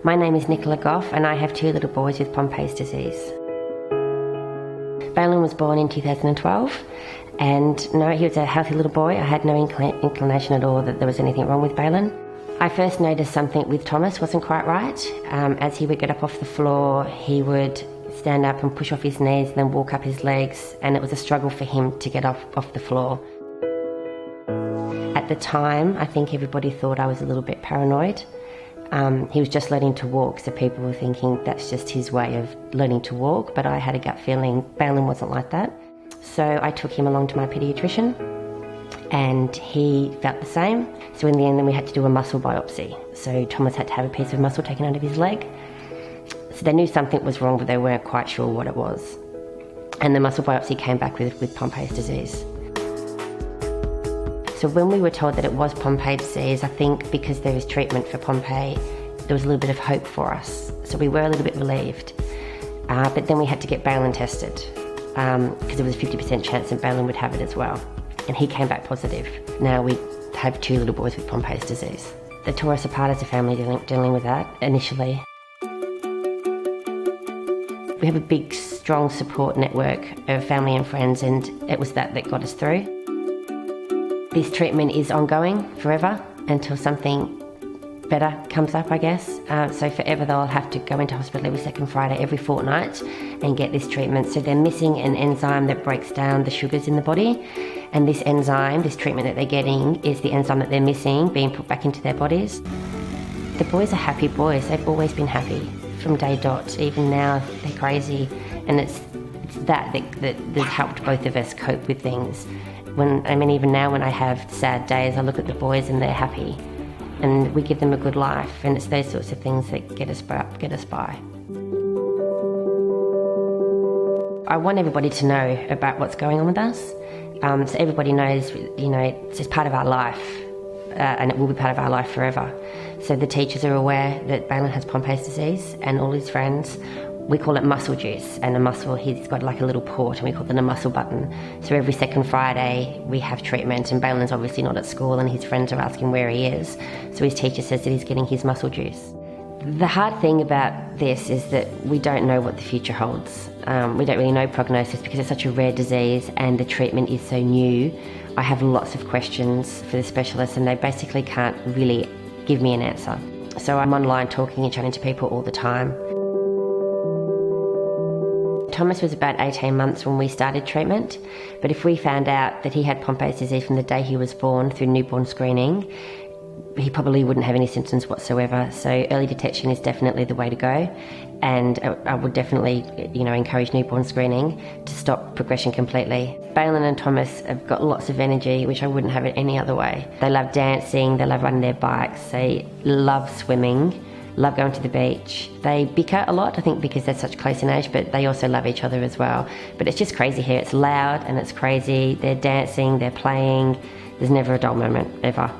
My name is Nicola Goff and I have 2 little boys with Pompe disease. Baylin was born in 2012 and no, he was a healthy little boy. I had no inclination at all that there was anything wrong with Baylin. I first noticed something with Thomas wasn't quite right. As he would get up off the floor, he would stand up and push off his knees and then walk up his legs, and it was a struggle for him to get off the floor. At the time, I think everybody thought I was a little bit paranoid. He was just learning to walk, so people were thinking that's just his way of learning to walk, but I had a gut feeling Baylin wasn't like that. So I took him along to my pediatrician and he felt the same. So in the end then we had to do a muscle biopsy. So Thomas had to have a piece of muscle taken out of his leg. So they knew something was wrong, but they weren't quite sure what it was. And the muscle biopsy came back with Pompe disease. So when we were told that it was Pompe disease, I think because there is treatment for Pompe, there was a little bit of hope for us. So we were a little bit relieved. But then we had to get Baylin tested because there was a 50% chance that Baylin would have it as well. And he came back positive. Now we have 2 little boys with Pompe disease. They tore us apart as a family dealing with that initially. We have a big, strong support network of family and friends, and it was that got us through. This treatment is ongoing forever until something better comes up, I guess. So forever they'll have to go into hospital every second Friday, every fortnight, and get this treatment. So they're missing an enzyme that breaks down the sugars in the body, and this enzyme, this treatment that they're getting, is the enzyme that they're missing being put back into their bodies. The boys are happy boys. They've always been happy from day dot. Even now they're crazy, and it's that helped both of us cope with things. Even now when I have sad days, I look at the boys and they're happy, and we give them a good life, and it's those sorts of things that get us by. I want everybody to know about what's going on with us, so everybody knows, it's just part of our life, and it will be part of our life forever. So the teachers are aware that Baylin has Pompe disease, and all his friends. We call it muscle juice, and a muscle, he's got like a little port, and we call it a muscle button. So every second Friday we have treatment, and Baylin's obviously not at school and his friends are asking where he is. So his teacher says that he's getting his muscle juice. The hard thing about this is that we don't know what the future holds. We don't really know prognosis because it's such a rare disease and the treatment is so new. I have lots of questions for the specialists and they basically can't really give me an answer. So I'm online talking and chatting to people all the time. Thomas was about 18 months when we started treatment, but if we found out that he had Pompe disease from the day he was born through newborn screening, he probably wouldn't have any symptoms whatsoever. So early detection is definitely the way to go, and I would definitely encourage newborn screening to stop progression completely. Baylin and Thomas have got lots of energy, which I wouldn't have it any other way. They love dancing, they love riding their bikes, they love swimming, love going to the beach. They bicker a lot, I think because they're such close in age, but they also love each other as well. But it's just crazy here. It's loud and it's crazy. They're dancing, they're playing. There's never a dull moment, ever.